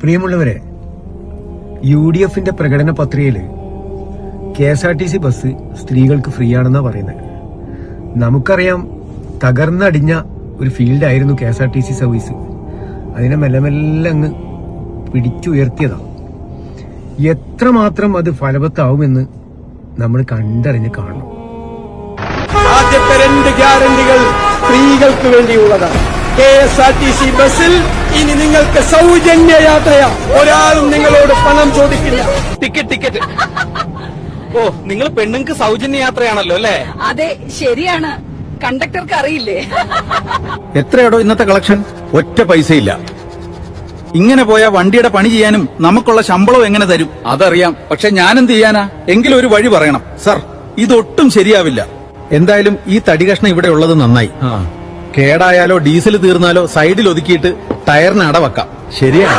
പ്രിയമുള്ളവരെ, UDFന്റെ പ്രകടന പത്രികയില് KSRTC bus സ്ത്രീകൾക്ക് ഫ്രീ ആണെന്നാ പറയുന്നത്. നമുക്കറിയാം, തകർന്നടിഞ്ഞ ഒരു ഫീൽഡായിരുന്നു KSRTC സർവീസ്. അതിനെ മെല്ലെ മെല്ലെ അങ്ങ് പിടിച്ചുയർത്തിയതാ. എത്രമാത്രം അത് ഫലവത്താവുമെന്ന് നമ്മൾ കണ്ടറിഞ്ഞ് കാണണം. ആദ്യത്തെ 2 ഗ്യാരണ്ടികൾ സ്ത്രീകൾക്ക് വേണ്ടിയുള്ളതാണ്. KSRTC ബസ്സിൽ ഇനി നിങ്ങൾക്ക് സൗജന്യ യാത്രയാ. ഒരാളും നിങ്ങളോട് പണം ചോദിക്കില്ല. ടിക്കറ്റ് ഓ, നിങ്ങൾ പെണ്ണുങ്ങൾക്ക് സൗജന്യ യാത്രയാണല്ലോ അല്ലേ? അതെ, ശരിയാണ്. കണ്ടക്ടർക്ക് അറിയില്ലേ? എത്രയാടോ ഇന്നത്തെ കളക്ഷൻ? ഒറ്റ പൈസയില്ല. ഇങ്ങനെ പോയാ വണ്ടിയുടെ പണി ചെയ്യാനും നമുക്കുള്ള ശമ്പളവും എങ്ങനെ തരും? അതറിയാം, പക്ഷെ ഞാനെന്ത് ചെയ്യാനാ? എങ്കിലും ഒരു വഴി പറയണം. സർ, ഇതൊട്ടും ശരിയാവില്ല. എന്തായാലും ഈ തടി കഷ്ണം ഇവിടെ ഉള്ളത് നന്നായി. കേടായാലോ ഡീസൽ തീർന്നാലോ സൈഡിൽ ഒതുക്കിയിട്ട് ടയറിന് അടവെക്കാം. ശരിയാണ്.